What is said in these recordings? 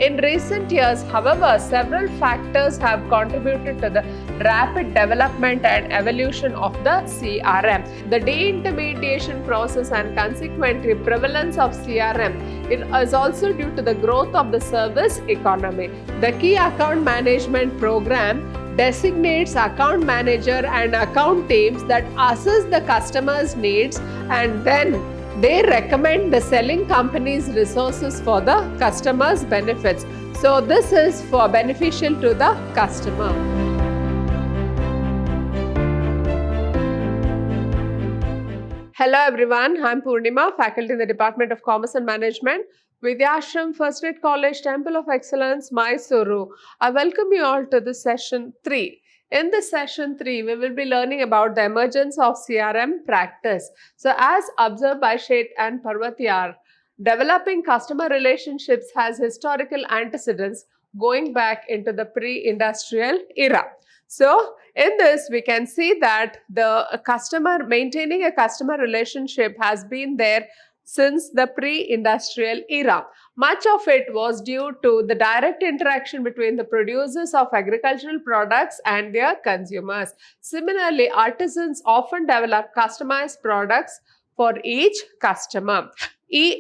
In recent years, however, several factors have contributed to the rapid development and evolution of the CRM. The de-intermediation process and consequently prevalence of CRM is also due to the growth of the service economy. The key account management program designates account manager and account teams that assess the customer's needs, and then they recommend the selling company's resources for the customer's benefits. So this is for beneficial to the customer. Hello everyone, I'm Purnima, faculty in the Department of Commerce and Management, Vidhyaashram First Grade College, Temple of Excellence, MYSURU. I welcome you all to the session 3. In this session 3, we will be learning about the emergence of CRM practice. So as observed by Sheth and Parvatyar, developing customer relationships has historical antecedents going back into the pre-industrial era. So in this, we can see that maintaining a customer relationship has been there since the pre-industrial era. Much of it was due to the direct interaction between the producers of agricultural products and their consumers. Similarly, artisans often develop customized products for each customer.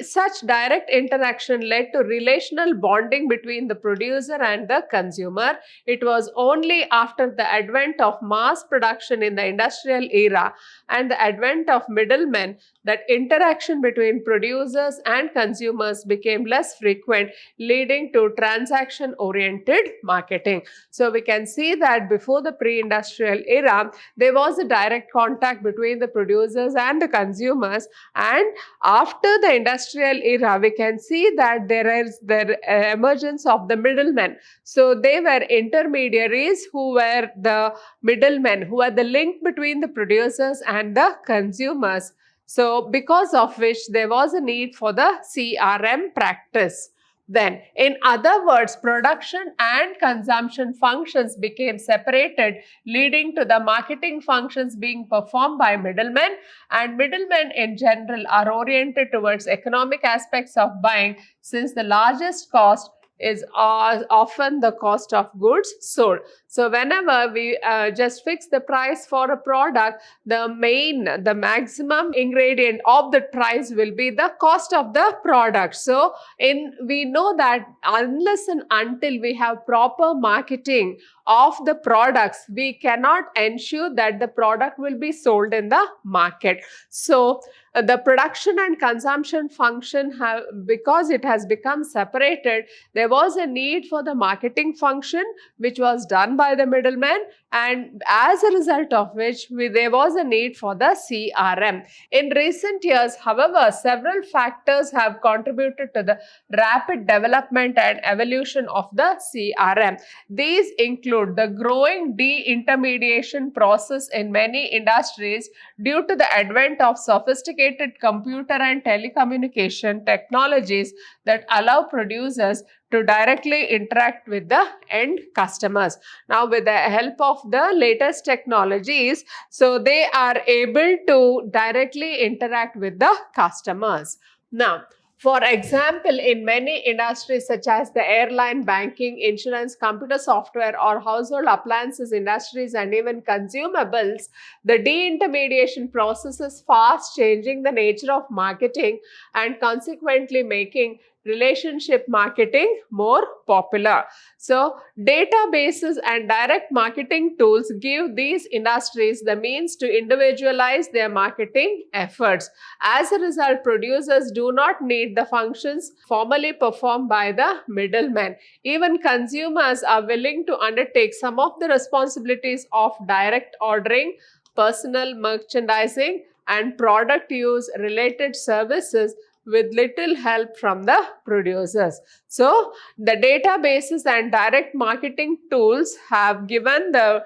Such direct interaction led to relational bonding between the producer and the consumer. It was only after the advent of mass production in the industrial era and the advent of middlemen that interaction between producers and consumers became less frequent, leading to transaction-oriented marketing. So we can see that before the pre-industrial era, there was a direct contact between the producers and the consumers, and after the industrial era, we can see that there is the emergence of the middlemen. So they were intermediaries who were the middlemen, who were the link between the producers and the consumers. So because of which there was a need for the CRM practice. Then, in other words, production and consumption functions became separated, leading to the marketing functions being performed by middlemen, and middlemen in general are oriented towards economic aspects of buying, since the largest cost is often the cost of goods sold. So whenever we just fix the price for a product, the maximum ingredient of the price will be the cost of the product. So we know that unless and until we have proper marketing of the products, we cannot ensure that the product will be sold in the market. So the production and consumption function because it has become separated, there was a need for the marketing function which was done by the middleman, and as a result of which there was a need for the CRM. In recent years, however, several factors have contributed to the rapid development and evolution of the CRM. These include the growing de-intermediation process in many industries due to the advent of sophisticated computer and telecommunication technologies that allow producers to directly interact with the end customers. Now, with the help of the latest technologies, so they are able to directly interact with the customers. Now, for example, in many industries such as the airline, banking, insurance, computer software, or household appliances industries, and even consumables, the de-intermediation process is fast changing the nature of marketing and consequently making relationship marketing more popular. So databases and direct marketing tools give these industries the means to individualize their marketing efforts. As a result, producers do not need the functions formally performed by the middlemen. Even consumers are willing to undertake some of the responsibilities of direct ordering, personal merchandising, and product use related services with little help from the producers. So the databases and direct marketing tools have given the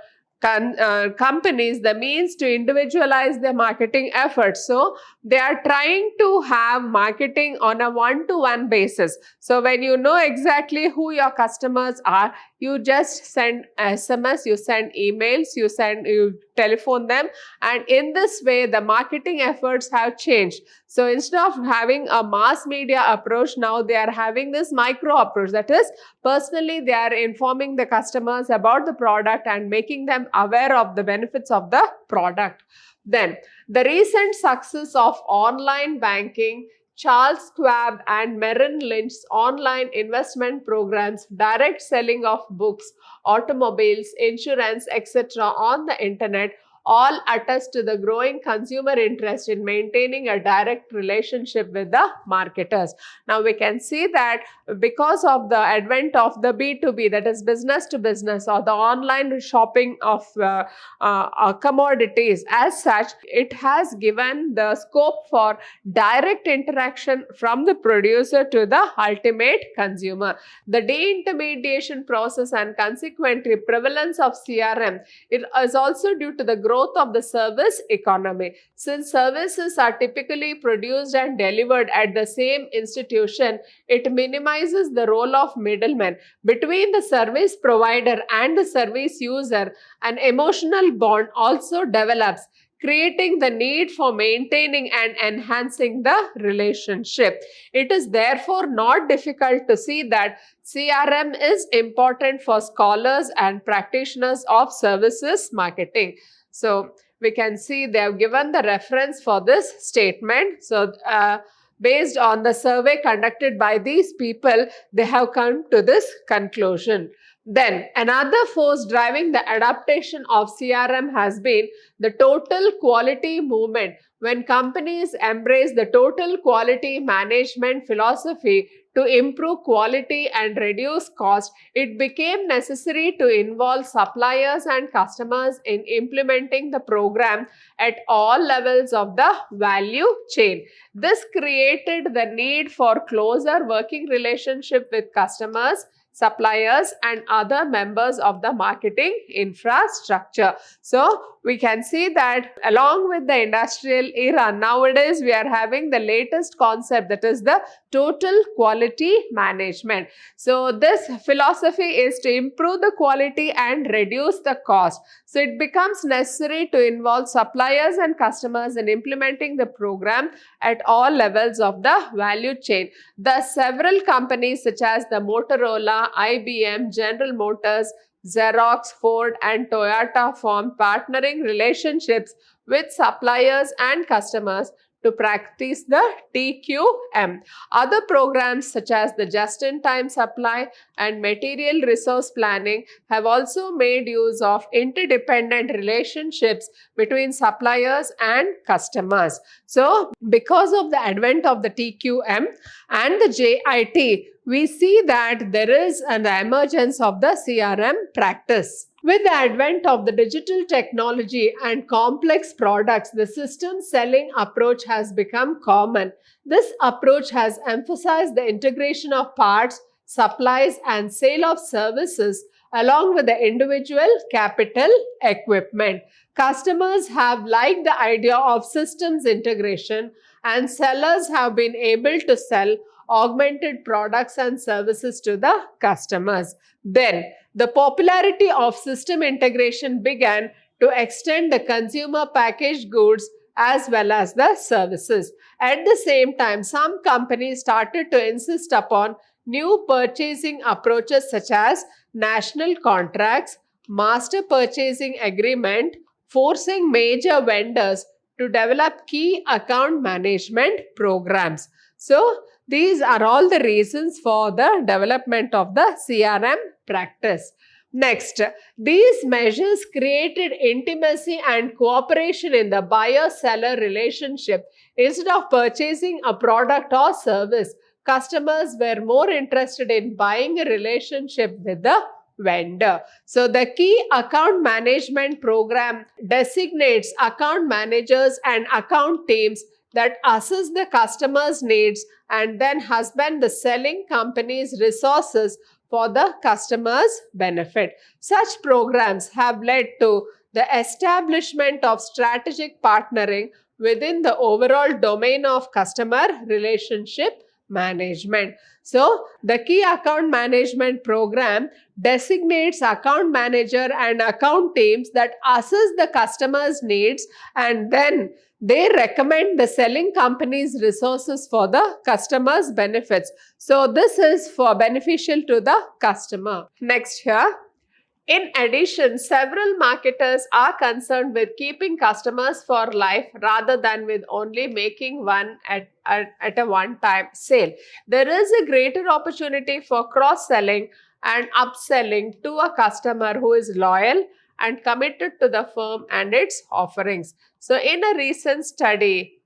companies the means to individualize their marketing efforts. So they are trying to have marketing on a one-to-one basis. So when you know exactly who your customers are, you just send SMS, you send emails, you telephone them, and in this way the marketing efforts have changed. So instead of having a mass media approach, now they are having this micro approach. That is, personally, they are informing the customers about the product and making them aware of the benefits of the product. Then, the recent success of online banking, Charles Schwab and Merrill Lynch's online investment programs, direct selling of books, automobiles, insurance, etc. on the internet all attest to the growing consumer interest in maintaining a direct relationship with the marketers. Now we can see that because of the advent of the B2B, that is business to business, or the online shopping of commodities as such, it has given the scope for direct interaction from the producer to the ultimate consumer. The de-intermediation process and consequently prevalence of CRM, it is also due to the growth of the service economy. Since services are typically produced and delivered at the same institution, it minimizes the role of middlemen. Between the service provider and the service user, an emotional bond also develops, creating the need for maintaining and enhancing the relationship. It is therefore not difficult to see that CRM is important for scholars and practitioners of services marketing. So we can see they have given the reference for this statement. So based on the survey conducted by these people, they have come to this conclusion. Then another force driving the adaptation of CRM has been the total quality movement. When companies embrace the total quality management philosophy to improve quality and reduce cost, it became necessary to involve suppliers and customers in implementing the program at all levels of the value chain. This created the need for closer working relationship with customers, suppliers, and other members of the marketing infrastructure. So we can see that along with the industrial era, nowadays we are having the latest concept, that is the total quality management. So this philosophy is to improve the quality and reduce the cost. So it becomes necessary to involve suppliers and customers in implementing the program at all levels of the value chain. Thus, several companies such as the Motorola, IBM, General Motors, Xerox, Ford, and Toyota formed partnering relationships with suppliers and customers to practice the TQM. Other programs such as the just-in-time supply and material resource planning have also made use of interdependent relationships between suppliers and customers. So, because of the advent of the TQM and the JIT, we see that there is an emergence of the CRM practice. With the advent of the digital technology and complex products, the system selling approach has become common. This approach has emphasized the integration of parts, supplies, and sale of services along with the individual capital equipment. Customers have liked the idea of systems integration, and sellers have been able to sell augmented products and services to the customers. Then, the popularity of system integration began to extend the consumer packaged goods as well as the services. At the same time, some companies started to insist upon new purchasing approaches such as national contracts, master purchasing agreement, forcing major vendors to develop key account management programs. So, these are all the reasons for the development of the CRM practice. Next, these measures created intimacy and cooperation in the buyer-seller relationship. Instead of purchasing a product or service, customers were more interested in buying a relationship with the vendor. So the key account management program designates account managers and account teams that assess the customer's needs and then husband the selling company's resources for the customer's benefit. Such programs have led to the establishment of strategic partnering within the overall domain of customer relationship management. So the key account management program designates account manager and account teams that assess the customer's needs, and then they recommend the selling company's resources for the customer's benefits. So this is for beneficial to the customer. Next here. In addition, several marketers are concerned with keeping customers for life rather than with only making one at a one-time sale. There is a greater opportunity for cross-selling and upselling to a customer who is loyal and committed to the firm and its offerings. So in a recent study,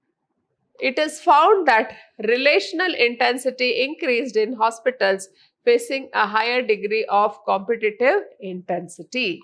it is found that relational intensity increased in hospitals facing a higher degree of competitive intensity.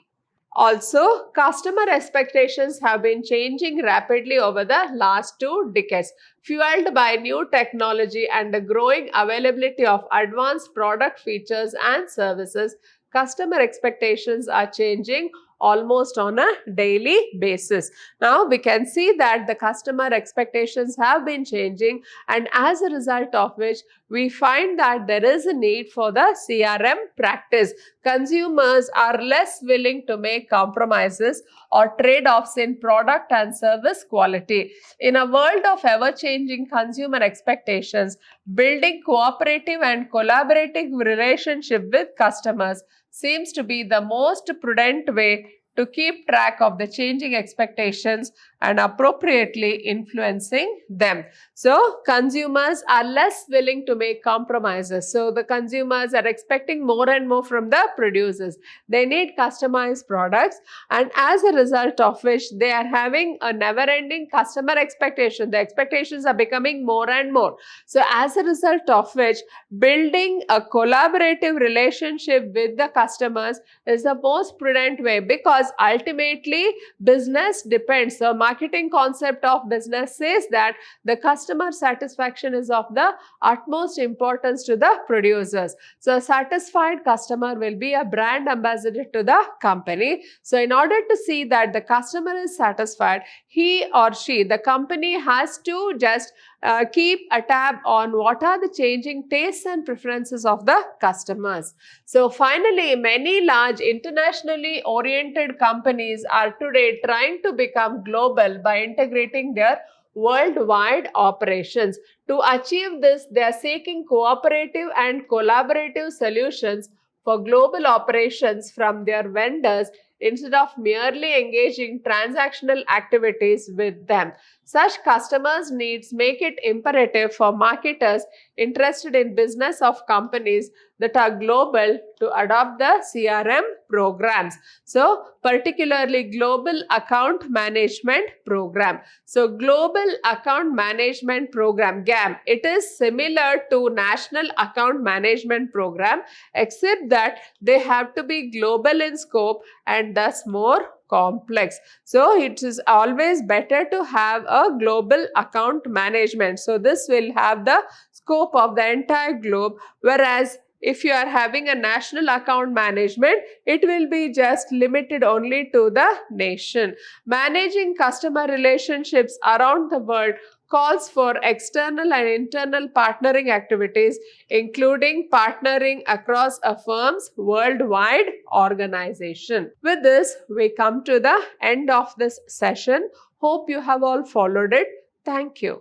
Also, customer expectations have been changing rapidly over the last 2 decades, fueled by new technology and the growing availability of advanced product features and services. Customer expectations are changing almost on a daily basis. Now we can see that the customer expectations have been changing, and as a result of which we find that there is a need for the CRM practice. Consumers are less willing to make compromises or trade-offs in product and service quality. In a world of ever-changing consumer expectations, building cooperative and collaborative relationship with customers seems to be the most prudent way to keep track of the changing expectations and appropriately influencing them. So, consumers are less willing to make compromises. So, the consumers are expecting more and more from the producers. They need customized products, and as a result of which they are having a never-ending customer expectation. The expectations are becoming more and more. So, as a result of which building a collaborative relationship with the customers is the most prudent way, because ultimately business depends. The marketing concept of business says that the customer satisfaction is of the utmost importance to the producers. So a satisfied customer will be a brand ambassador to the company. So in order to see that the customer is satisfied, he or she, the company has to just keep a tab on what are the changing tastes and preferences of the customers. So finally, many large internationally oriented companies are today trying to become global by integrating their worldwide operations. To achieve this, they are seeking cooperative and collaborative solutions for global operations from their vendors instead of merely engaging transactional activities with them. Such customers' needs make it imperative for marketers interested in business of companies that are global to adopt the CRM programs. So, particularly Global Account Management Program. So, Global Account Management Program, GAM, it is similar to National Account Management Program, except that they have to be global in scope and thus more complex. So it is always better to have a global account management. So this will have the scope of the entire globe, whereas if you are having a national account management, it will be just limited only to the nation. Managing customer relationships around the world calls for external and internal partnering activities, including partnering across a firm's worldwide organization. With this, we come to the end of this session. Hope you have all followed it. Thank you.